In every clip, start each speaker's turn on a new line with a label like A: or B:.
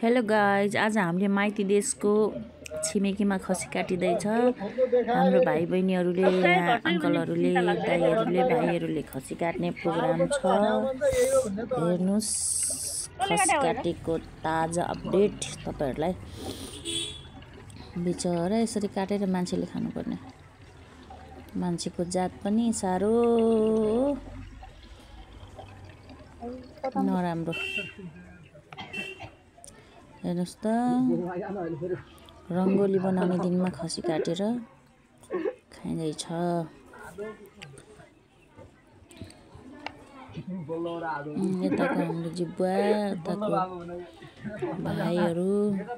A: Hello guys, आज हामीले माइती देशको छिमेकीमा खसी काटिँदैछ। हाम्रो भाइ बहिनीहरूले, यहाँ अङ्कलहरूले, दाइहरूले, भाइहरूले खसी काट्ने प्रोग्राम छ। हेर्नुहोस्, खसी काटेको ताजा अपडेट तपाईहरूलाई। बिचरा यसरी काटेर मान्छेले खानुपर्ने, मान्छेको जात पनि साह्रो नराम्रो। हेर्नुहोस् त, रङ्गोली बनाउने दिनमा खसी काटेर खाइँदैछ। यताको हाम्रो जिब्वा, यताको भाइहरू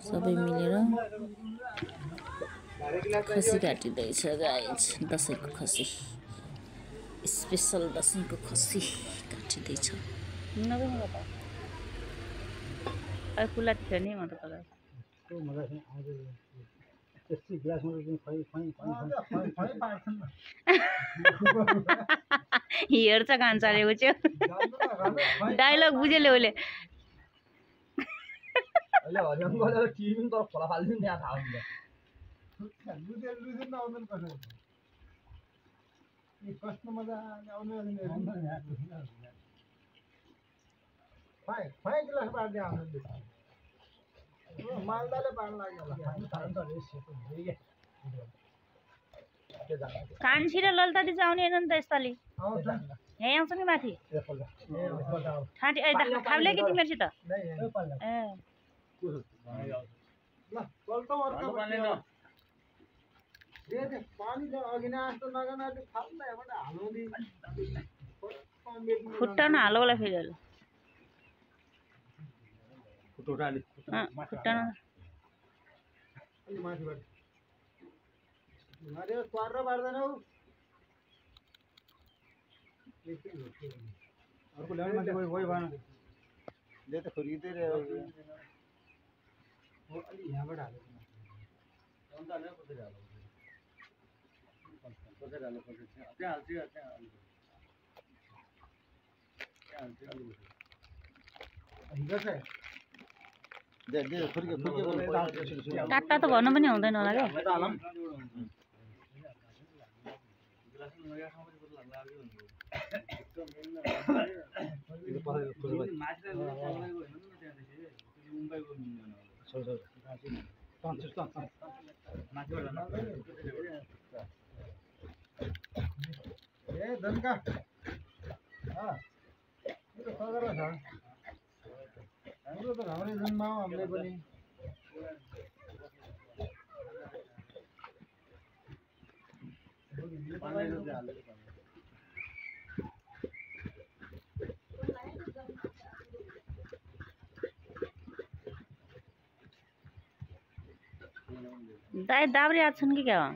A: सबै मिलेर खसी काटिँदैछ गाइज। दसैँको खसी, स्पेसल दसैँको खसी काटिँदैछ।
B: खुला थियो नि म त हेर्छ कान्छाले बुझ्यो, डाइलग बुझेले उसले। कान्छी र ललिता दिदी आउने होइन नि त यसपालि, यहीँ आउँछ नि माथि ठाँटी। खाब्ले कि तिमीहरूसित खुट्टामा हालोला फेरि खुट्टामा टाटा त भन्नु पनि हुँदैन होला क्या। दाइ दाब्रे आएको छन् कि क्या हो?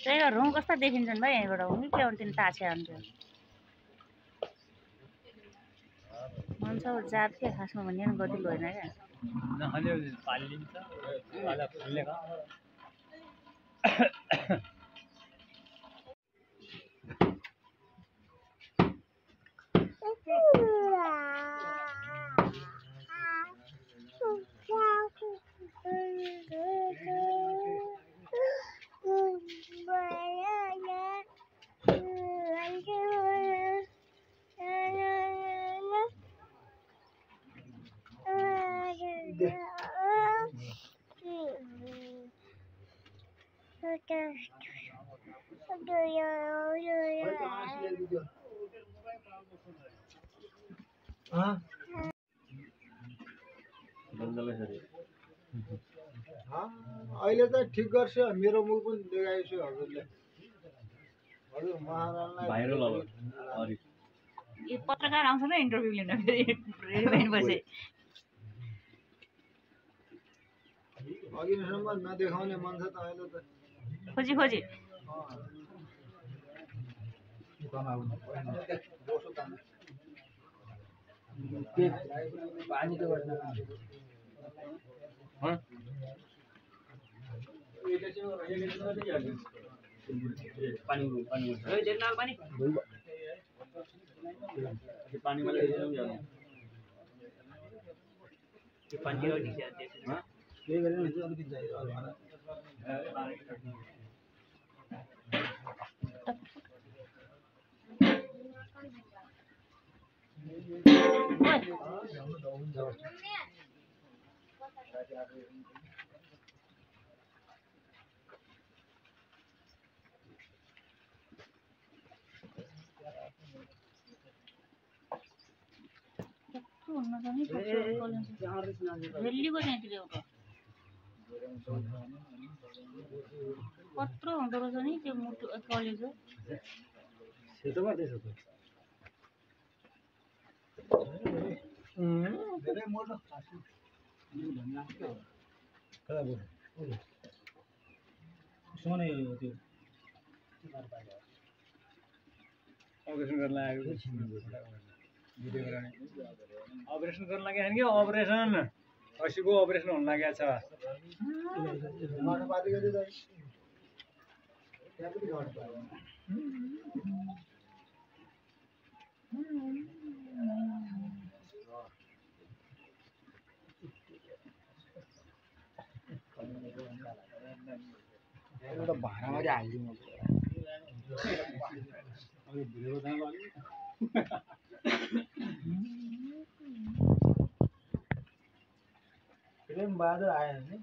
B: त्यही रुम कस्ता देखिन्छन् भाइ यहीँबाट? हुनु के हुन्थ्यो नि टाछे हुन्थ्यो मान्छेको जात के खासमा भन्ने गतिलो होइन क्या।
C: अहिले त ठिक गर्छ मेरो मुख पनि देखाएछु हजुरले हजुर महाराजलाई
D: भाइरल अब अरे
B: यो पत्रकार आउँछ न इन्टरभ्यू लिन फेरि रेडी भइपछि
C: अघिसम्म नदेखाउने मान्छे त अहिले त
B: खोजी खोजी
D: पानी वाला
B: रेलीको त्यहाँतिर एउटा कत्रो हुँदो रहेछ नि त्यो मुटु कलेजो
C: धेरै मोटो
E: अपरेसन गर्न लागेको कि अपरेसन खसीको अपरेसन हुन लागेको छ
C: भाँडामा चाहिँ हालिदिनु प्रेमबहादुर आएन नि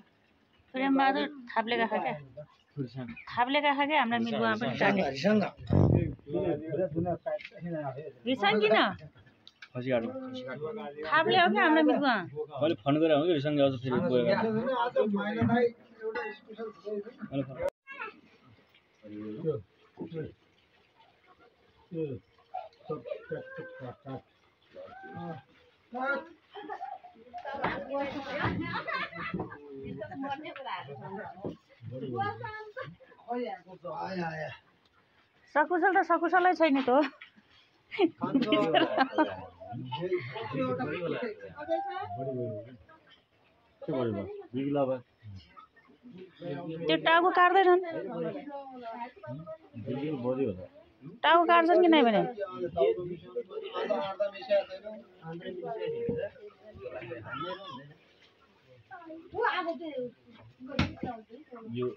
B: प्रेमबहादुर थाप्लेका खा क्या थाप्लेका खा क्या हाम्रा मिलुवा पनि काटे रिसाङ किन
D: खसी काट्नु
B: थाप्ले हो क्या हाम्रा मिलुवा
D: मैले फोन गरेर हो कि रिसँग आउँछ फेरि गयो
B: सकुशल त सकुशलै छैन त त्यो टाउको काट्दैनन् टाउको काट्छन् कि नै भने
D: यो